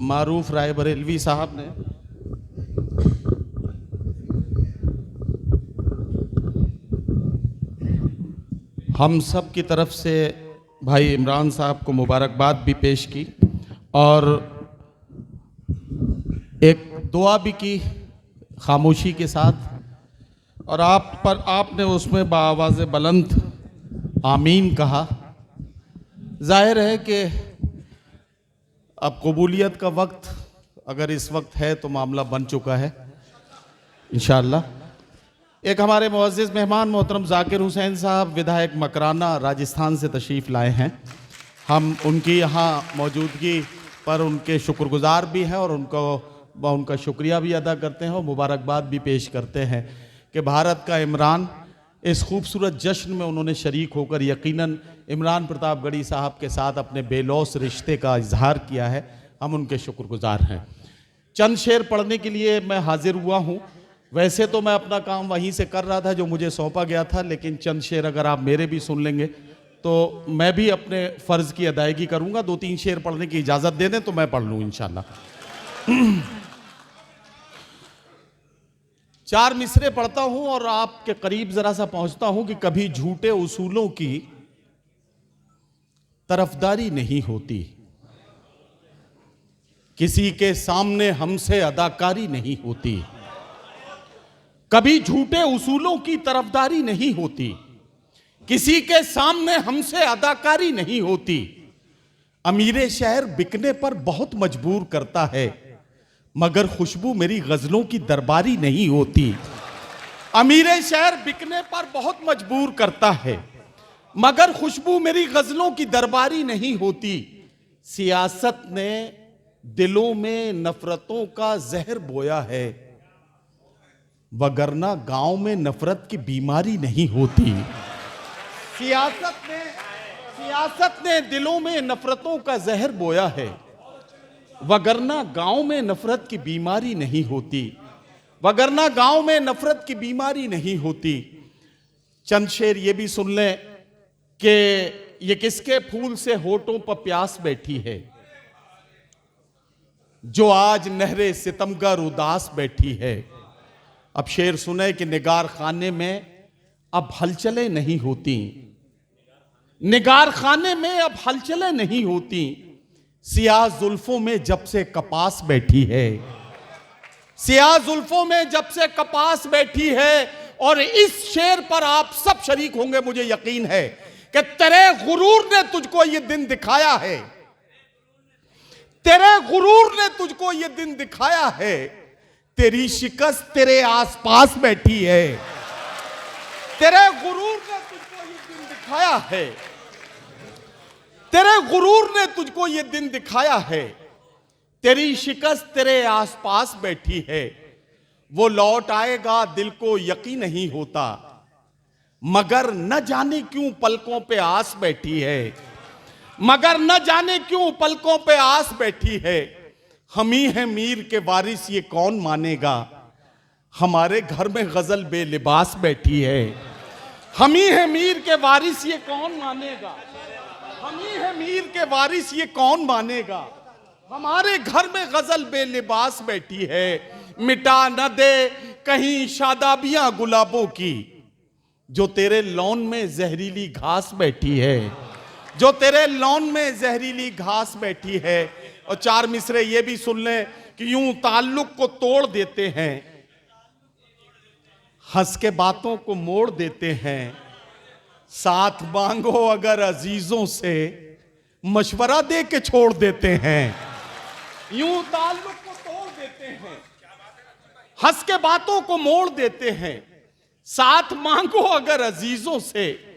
मारूफ राय बरेलवी साहब ने हम सब की तरफ से भाई इमरान साहब को मुबारकबाद भी पेश की और एक दुआ भी की खामोशी के साथ, और आपने उसमें बाआवाज़ बुलंद आमीन कहा। जाहिर है कि अब कबूलियत का वक्त अगर इस वक्त है तो मामला बन चुका है इंशाअल्लाह। एक हमारे मुअज़्ज़िज़ मेहमान मोहतरम ज़ाकिर हुसैन साहब विधायक मकराना राजस्थान से तशरीफ़ लाए हैं। हम उनकी यहाँ मौजूदगी पर उनके शुक्रगुज़ार भी हैं और उनका शुक्रिया भी अदा करते हैं और मुबारकबाद भी पेश करते हैं कि भारत का इमरान इस खूबसूरत जश्न में उन्होंने शरीक होकर यकीनन इमरान प्रतापगढ़ी साहब के साथ अपने बेलौस रिश्ते का इजहार किया है। हम उनके शुक्रगुज़ार हैं। चंद शेर पढ़ने के लिए मैं हाजिर हुआ हूँ। वैसे तो मैं अपना काम वहीं से कर रहा था जो मुझे सौंपा गया था, लेकिन चंद शेर अगर आप मेरे भी सुन लेंगे तो मैं भी अपने फ़र्ज़ की अदायगी करूँगा। 2-3 शेर पढ़ने की इजाज़त दे दें तो मैं पढ़ लूँ इंशाअल्लाह। 4 मिसरे पढ़ता हूँ और आपके करीब ज़रा सा पहुँचता हूँ कि कभी झूठे उसूलों की तरफदारी नहीं होती, किसी के सामने हमसे अदाकारी नहीं होती। कभी झूठे उसूलों की तरफदारी नहीं होती, किसी के सामने हमसे अदाकारी नहीं होती। अमीरे शहर बिकने पर बहुत मजबूर करता है, मगर खुशबू मेरी गजलों की दरबारी नहीं होती। अमीरे शहर बिकने पर बहुत मजबूर करता है, मगर खुशबू मेरी गजलों की दरबारी नहीं होती। सियासत ने दिलों में नफरतों का जहर बोया है, वगरना गांव में नफरत की बीमारी नहीं होती। सियासत ने दिलों में नफरतों का जहर बोया है, वगरना गांव में नफरत की बीमारी नहीं होती। वगरना गांव में नफरत की बीमारी नहीं होती। चंद शेर ये भी सुन लें कि ये किसके फूल से होठों पर प्यास बैठी है, जो आज नहरे सितमगर उदास बैठी है। अब शेर सुने कि निगार खाने में अब हलचलें नहीं होती, निगार खाने में अब हलचलें नहीं होती। सियाह जुल्फों में जब से कपास बैठी है, सियाह जुल्फों में जब से कपास बैठी है। और इस शेर पर आप सब शरीक होंगे, मुझे यकीन है कि तेरे गुरूर ने तुझको ये दिन दिखाया है, तेरे गुरूर ने तुझको ये दिन दिखाया है। तेरी शिकस्त तेरे आसपास बैठी है, तेरे गुरूर ने तुझको ये दिन दिखाया है, तेरे गुरूर ने तुझको ये दिन दिखाया है। तेरी शिकस्त तेरे आसपास बैठी है, वो लौट आएगा दिल को यकीन नहीं होता, मगर न जाने क्यों पलकों पे आस बैठी है, मगर न जाने क्यों पलकों पे आस बैठी है। हम ही हैं मीर के वारिस ये कौन मानेगा, हमारे घर में गजल बेलिबास बैठी है। हम ही हैं मीर के वारिस ये कौन मानेगा, हम ही हैं मीर के वारिस ये कौन मानेगा, हमारे घर में गजल बेलिबास बैठी है। मिटा न दे कहीं शादाबियां गुलाबों की, जो तेरे लॉन में जहरीली घास बैठी है, जो तेरे लॉन में जहरीली घास बैठी है। और 4 मिसरे ये भी सुन लें कि यूं ताल्लुक को तोड़ देते हैं, हंस के बातों को मोड़ देते हैं। साथ मांगो अगर अजीजों से, मशवरा दे के छोड़ देते हैं। यूं ताल्लुक को तोड़ देते हैं, हंस के बातों को मोड़ देते हैं। साथ मांगो अगर अजीजों से,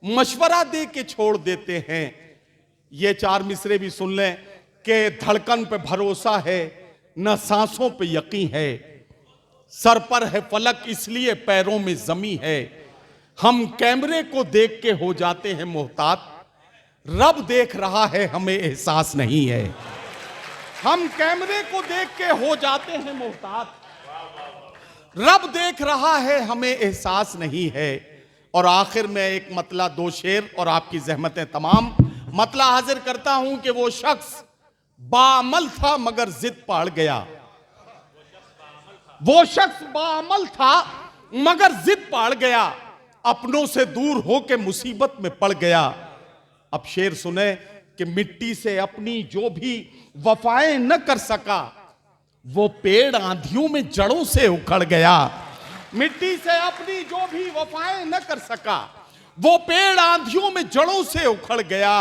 मशवरा दे के छोड़ देते हैं। ये 4 मिसरे भी सुन लें कि धड़कन पे भरोसा है, न सांसों पे यकीन है। सर पर है फलक इसलिए पैरों में जमी है, हम कैमरे को देख के हो जाते हैं मोहतात, रब देख रहा है हमें एहसास नहीं है। हम कैमरे को देख के हो जाते हैं मोहतात, रब देख रहा है हमें एहसास नहीं है। और आखिर में एक मतला 2 शेर और आपकी जहमतें तमाम। मतला हाजिर करता हूं कि वो शख्स बाअमल था मगर जिद पाड़ गया। वो शख्स बाअमल था मगर जिद पाड़ गया, अपनों से दूर होके मुसीबत में पड़ गया। अब शेर सुने कि मिट्टी से अपनी जो भी वफाएं न कर सका, वो पेड़ आंधियों में जड़ों से उखड़ गया। मिट्टी से अपनी जो भी वफाएं न कर सका, वो पेड़ आंधियों में जड़ों से उखड़ गया।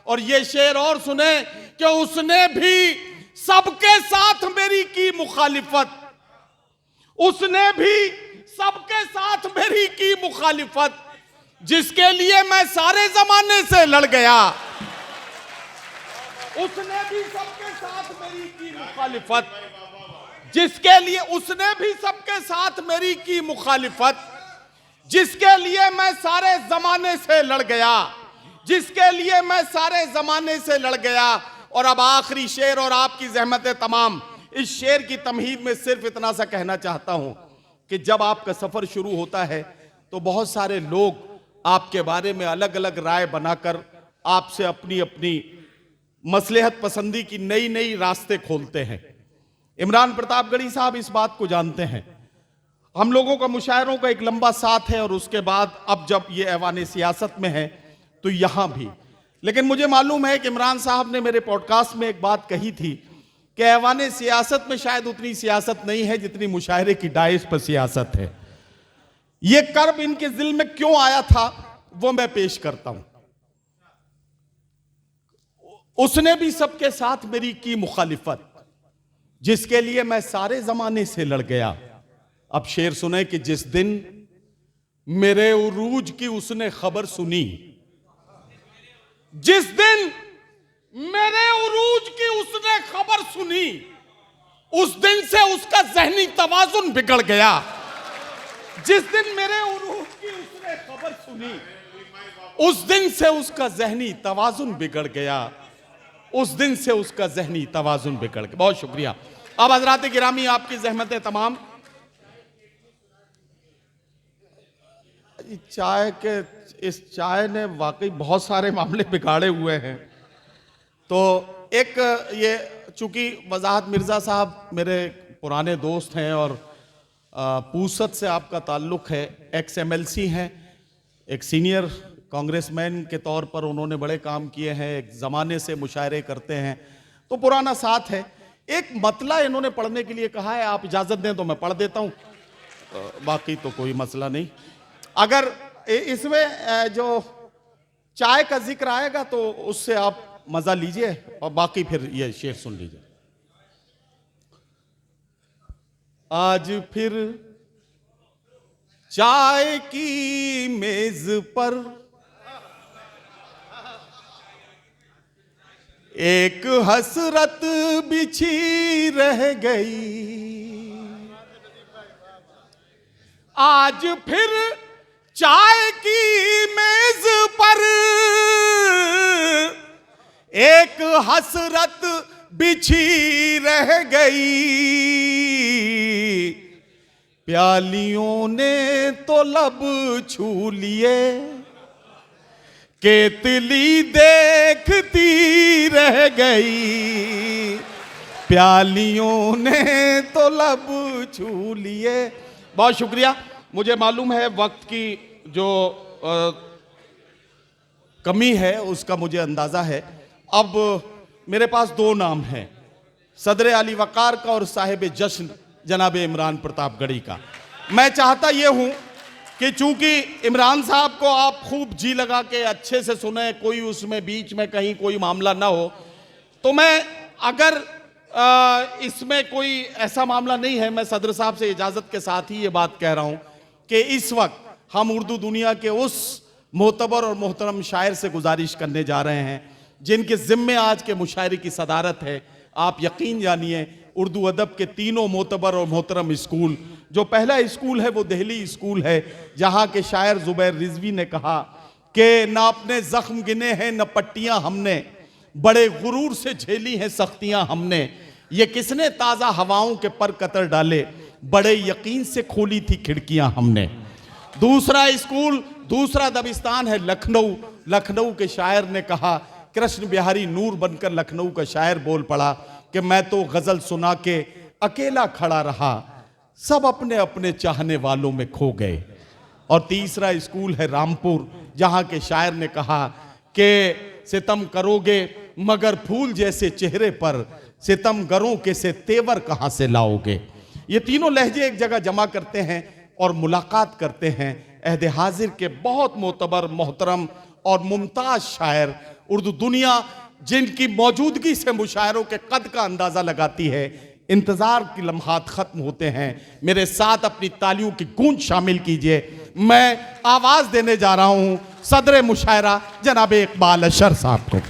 और ये शेर और सुने कि उसने भी सबके साथ मेरी की मुखालिफत, उसने भी सबके साथ मेरी की मुखालिफत, जिसके लिए मैं सारे जमाने से लड़ गया। उसने भी सबके साथ मेरी की मुखालिफत, जिसके लिए उसने भी सबके साथ मेरी की मुखालिफत, जिसके लिए मैं सारे जमाने से लड़ गया, जिसके लिए मैं सारे जमाने से लड़ गया। और अब आखिरी शेर और आपकी ज़हमत तमाम। इस शेर की तमहीद में सिर्फ इतना सा कहना चाहता हूं कि जब आपका सफर शुरू होता है तो बहुत सारे लोग आपके बारे में अलग अलग राय बनाकर आपसे अपनी अपनी मसलहत पसंदी की नई नई रास्ते खोलते हैं। इमरान प्रतापगढ़ी साहब इस बात को जानते हैं। हम लोगों का मुशायरों का एक लंबा साथ है और उसके बाद अब जब ये ऐवान सियासत में है तो यहां भी। लेकिन मुझे मालूम है कि इमरान साहब ने मेरे पॉडकास्ट में एक बात कही थी कि ऐवान सियासत में शायद उतनी सियासत नहीं है जितनी मुशायरे की डाइस पर सियासत है। ये कर्ब इनके दिल में क्यों आया था वो मैं पेश करता हूं। उसने भी सबके साथ मेरी की मुखालिफत, जिसके लिए मैं सारे जमाने से लड़ गया। अब शेर सुने कि जिस दिन मेरे उरूज की उसने खबर सुनी, जिस दिन मेरे उरूज की उसने खबर सुनी, उस दिन से उसका ज़हनी तवाजुन बिगड़ गया। जिस दिन मेरे उरूज की उसने खबर सुनी, उस दिन से उसका ज़हनी तवाजुन बिगड़ गया, उस दिन से उसका ज़हनी तवाजुन बिगड़ गया। बहुत शुक्रिया। अब हजरात गिरामी, आपकी ज़हमतें तमाम। इस चाय ने वाकई बहुत सारे मामले बिगाड़े हुए हैं। तो एक ये, चूंकि वजाहत मिर्ज़ा साहब मेरे पुराने दोस्त हैं और पूसत से आपका ताल्लुक़ है, एक्स MLC हैं, एक सीनियर कांग्रेसमैन के तौर पर उन्होंने बड़े काम किए हैं, एक ज़माने से मुशायरे करते हैं, तो पुराना साथ है। एक मतला इन्होंने पढ़ने के लिए कहा है, आप इजाज़त दें तो मैं पढ़ देता हूँ, बाकी तो कोई मसला नहीं। अगर इसमें जो चाय का जिक्र आएगा तो उससे आप मज़ा लीजिए और बाकी फिर ये शेर सुन लीजिए। आज फिर चाय की मेज पर एक हसरत बिछी रह गई। आज फिर चाय की मेज पर एक हसरत बिछी रह गई। प्यालियों ने तो लब छू लिए, केतली देखती रह गई। प्यालियों ने तो लब छू लिए। बहुत शुक्रिया। मुझे मालूम है वक्त की जो कमी है उसका मुझे अंदाज़ा है। अब मेरे पास दो नाम हैं, सदर अली वक़ार का और साहिब जश्न जनाब इमरान प्रतापगढ़ी का। मैं चाहता ये हूँ कि चूंकि इमरान साहब को आप खूब जी लगा के अच्छे से सुने, कोई उसमें बीच में कहीं कोई मामला ना हो, तो मैं अगर इसमें कोई ऐसा मामला नहीं है, मैं सदर साहब से इजाज़त के साथ ही ये बात कह रहा हूँ कि इस वक्त हम उर्दू दुनिया के उस मोतबर और मोहतरम शायर से गुजारिश करने जा रहे हैं जिनके ज़िम्मे आज के मुशायरे की सदारत है। आप यकीन जानिए, उर्दू अदब के तीनों मोतबर और मोहतरम स्कूल, जो पहला स्कूल है वो दिल्ली स्कूल है, जहाँ के शायर ज़ुबैर रिजवी ने कहा कि ना अपने ज़ख्म गिने हैं न पट्टियाँ हमने, बड़े गुरूर से झेली हैं सख्तियाँ हमने। ये किसने ताज़ा हवाओं के पर कतर डाले, बड़े यकीन से खोली थी खिड़कियाँ हमने। दूसरा स्कूल, दूसरा दबिस्तान है लखनऊ। लखनऊ के शायर ने कहा कृष्ण बिहारी नूर बनकर लखनऊ का शायर बोल पड़ा कि मैं तो गजल सुना के अकेला खड़ा रहा, सब अपने अपने चाहने वालों में खो गए। और तीसरा स्कूल है रामपुर, जहां के शायर ने कहा कि सितम करोगे मगर फूल जैसे चेहरे पर, सितमगरों के से तेवर कहां से लाओगे। ये तीनों लहजे एक जगह जमा करते हैं और मुलाकात करते हैं अहद हाजिर के बहुत मोतबर, मोहतरम और मुमताज शायर उर्दू दुनिया, जिनकी मौजूदगी से मुशायरों के कद का अंदाजा लगाती है। इंतजार की लम्हात खत्म होते हैं, मेरे साथ अपनी तालियों की गूंज शामिल कीजिए। मैं आवाज देने जा रहा हूं सदर मुशायरा जनाब इकबाल अशर साहब को।